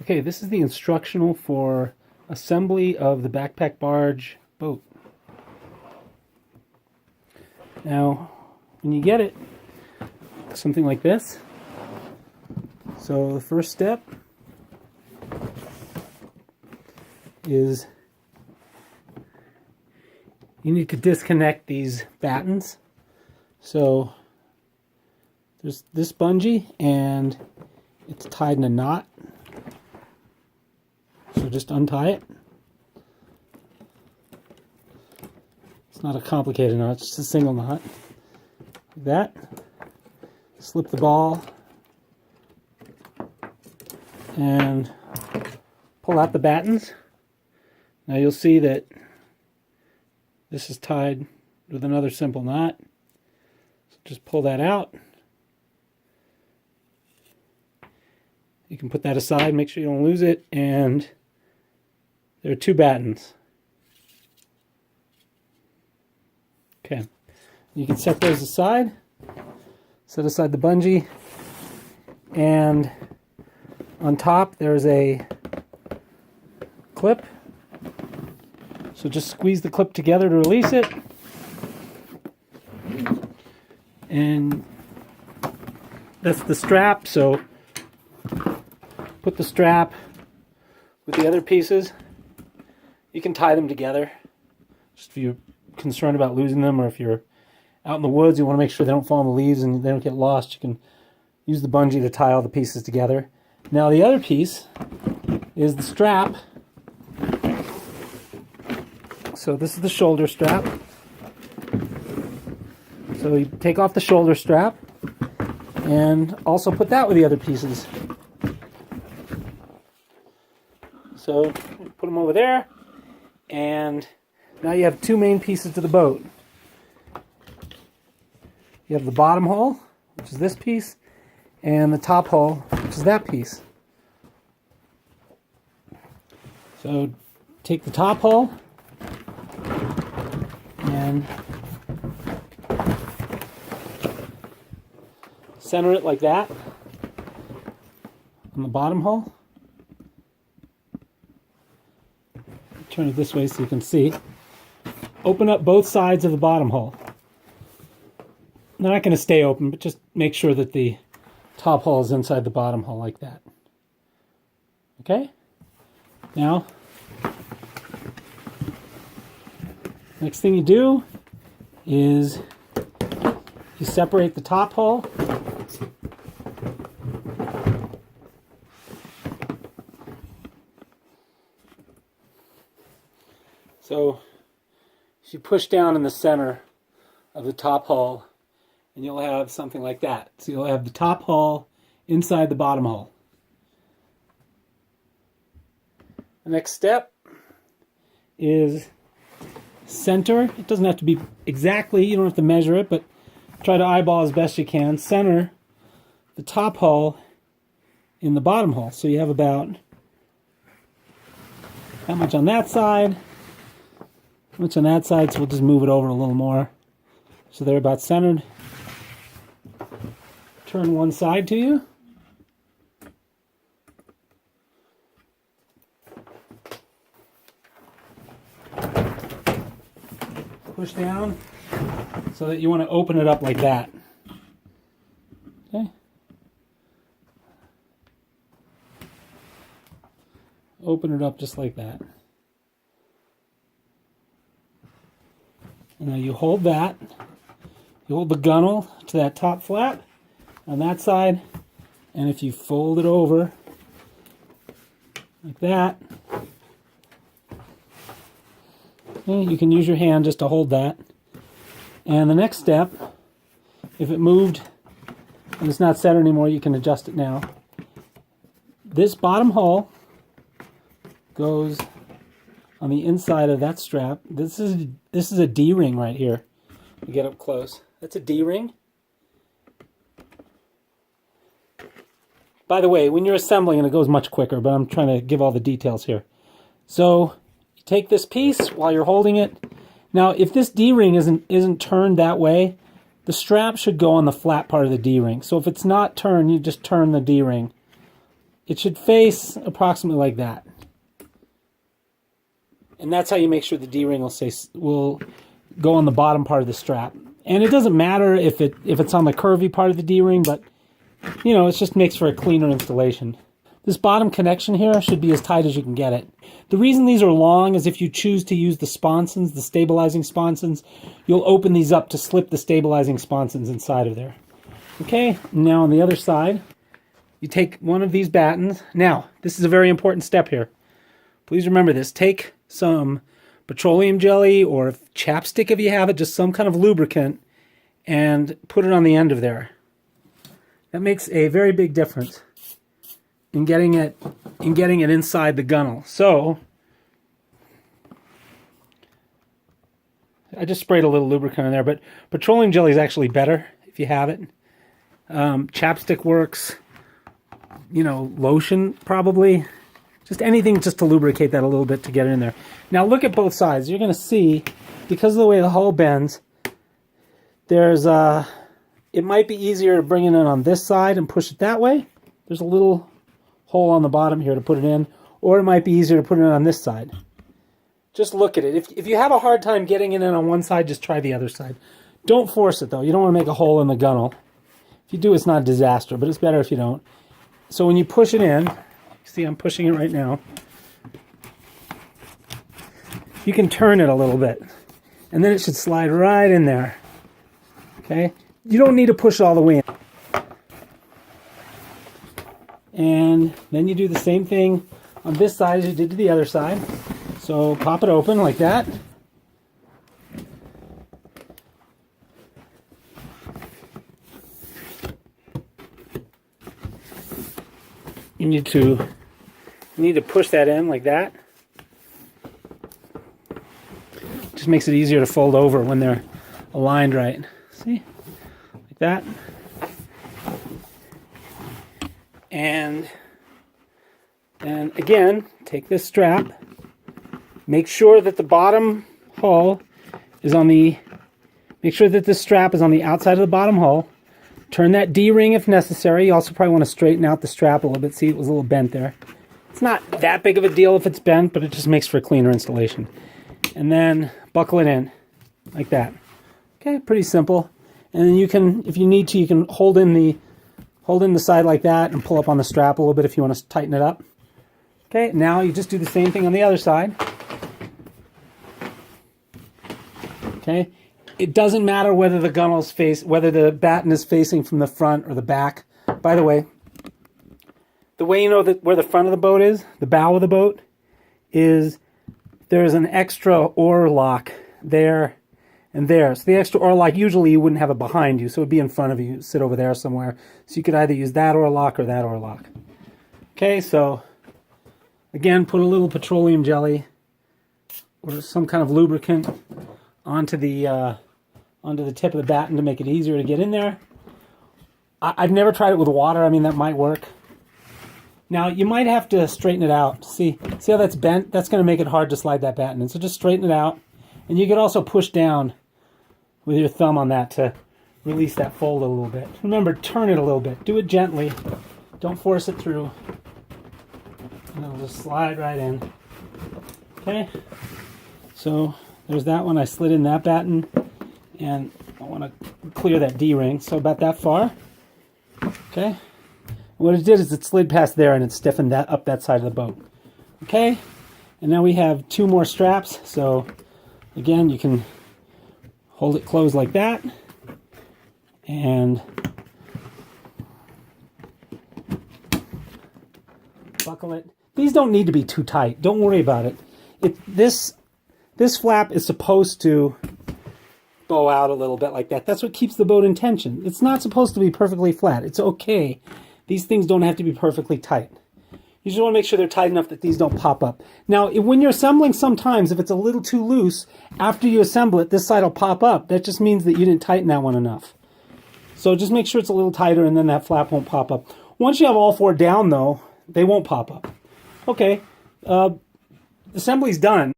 Okay, this is the instructional for assembly of the backpack barge boat. Now, when you get it, something like this. So the first step is you need to disconnect these battens. So there's this bungee and it's tied in a knot. So just untie it. It's not a complicated knot, it's just a single knot. Like that. Slip the ball and pull out the battens. Now you'll see that this is tied with another simple knot. So just pull that out. You can put that aside, make sure you don't lose it, and there are two battens. Okay, you can set those aside. Set aside the bungee, and on top there's a clip. So just squeeze the clip together to release it. And that's the strap, so put the strap with the other pieces. You can tie them together, just if you're concerned about losing them, or if you're out in the woods, you want to make sure they don't fall in the leaves and they don't get lost. You can use the bungee to tie all the pieces together. Now the other piece is the strap. So this is the shoulder strap. So you take off the shoulder strap and also put that with the other pieces. So put them over there, and now you have two main pieces to the boat. You have the bottom hull, which is this piece, and the top hull, which is that piece. So take the top hull and center it like that on the bottom hull. Turn it this way so you can see. Open up both sides of the bottom hull. They're not going to stay open, but just make sure that the top hull is inside the bottom hull like that. Okay? Now, next thing you do is you separate the top hull. So if you push down in the center of the top hull, and you'll have something like that. So you'll have the top hull inside the bottom hull. The next step is center. It doesn't have to be exactly, you don't have to measure it, but try to eyeball as best you can. Center the top hull in the bottom hull. So you have about that much on that side, much on that side, so we'll just move it over a little more. So they're about centered. Turn one side to you. Push down so that you want to open it up like that. Okay. Open it up just like that. Now you hold that. You hold the gunnel to that top flap on that side, and if you fold it over like that, okay, you can use your hand just to hold that. And the next step, if it moved and it's not set anymore, you can adjust it now. This bottom hull goes on the inside of that strap. This is a D-ring right here. You get up close. That's a D-ring. By the way, when you're assembling, and it goes much quicker, but I'm trying to give all the details here. So you take this piece while you're holding it. Now, if this D-ring isn't turned that way, the strap should go on the flat part of the D-ring. So if it's not turned, you just turn the D-ring it should face approximately like that. And that's how you make sure the D-ring will go on the bottom part of the strap. And it doesn't matter if it's on the curvy part of the D-ring, but you know, it just makes for a cleaner installation. This bottom connection here should be as tight as you can get it. The reason these are long is if you choose to use the sponsons, the stabilizing sponsons, you'll open these up to slip the stabilizing sponsons inside of there. Okay, now on the other side, you take one of these battens. Now, this is a very important step here. Please remember this. Take some petroleum jelly or chapstick if you have it, just some kind of lubricant, and put it on the end of there. That makes a very big difference in getting it inside the gunnel. So I just sprayed a little lubricant in there, but petroleum jelly is actually better if you have it. Chapstick works. You know, lotion probably. Just anything just to lubricate that a little bit to get it in there. Now look at both sides. You're going to see, because of the way the hull bends, there's it might be easier to bring it in on this side and push it that way. There's a little hole on the bottom here to put it in, or it might be easier to put it in on this side. Just look at it. If you have a hard time getting it in on one side, just try the other side. Don't force it though. You don't want to make a hole in the gunnel. If you do, it's not a disaster, but it's better if you don't. So when you push it in, see I'm pushing it right now, you can turn it a little bit, and then it should slide right in there. Okay? You don't need to push it all the way in. And then you do the same thing on this side as you did to the other side. So pop it open like that. You need to push that in like that. Just makes it easier to fold over when they're aligned right. See? Like that. And then again, take this strap. Make sure that the bottom hull is on the... Make sure that this strap is on the outside of the bottom hull. Turn that D-ring if necessary. You also probably want to straighten out the strap a little bit. See, it was a little bent there. It's not that big of a deal if it's bent, but it just makes for a cleaner installation. And then buckle it in like that. Okay, pretty simple. And then you can, if you need to, you can hold in the side like that and pull up on the strap a little bit if you want to tighten it up. Okay, now you just do the same thing on the other side. Okay. It doesn't matter whether the gunnel's whether the batten is facing from the front or the back. By the way you know that where the front of the boat is, the bow of the boat, is there's an extra oar lock there and there. So the extra oar lock, usually you wouldn't have it behind you, so it would be in front of you, sit over there somewhere. So you could either use that oar lock or that oar lock. Okay, so again, put a little petroleum jelly or some kind of lubricant onto the tip of the batten to make it easier to get in there. I've never tried it with water. I mean, that might work. Now, you might have to straighten it out. See how that's bent? That's going to make it hard to slide that batten in. So just straighten it out. And you could also push down with your thumb on that to release that fold a little bit. Remember, turn it a little bit. Do it gently. Don't force it through. And it'll just slide right in. Okay? So there's that one. I slid in that batten. And I want to clear that D-ring. So about that far. Okay? What it did is it slid past there and it stiffened that up that side of the boat. Okay? And now we have two more straps. So again, you can hold it closed like that. And buckle it. These don't need to be too tight. Don't worry about it. This flap is supposed to bow out a little bit like that. That's what keeps the boat in tension. It's not supposed to be perfectly flat. It's okay. These things don't have to be perfectly tight. You just want to make sure they're tight enough that these don't pop up. Now, when you're assembling, sometimes if it's a little too loose, after you assemble it, this side will pop up. That just means that you didn't tighten that one enough. So just make sure it's a little tighter and then that flap won't pop up. Once you have all four down, though, they won't pop up. Okay, assembly's done.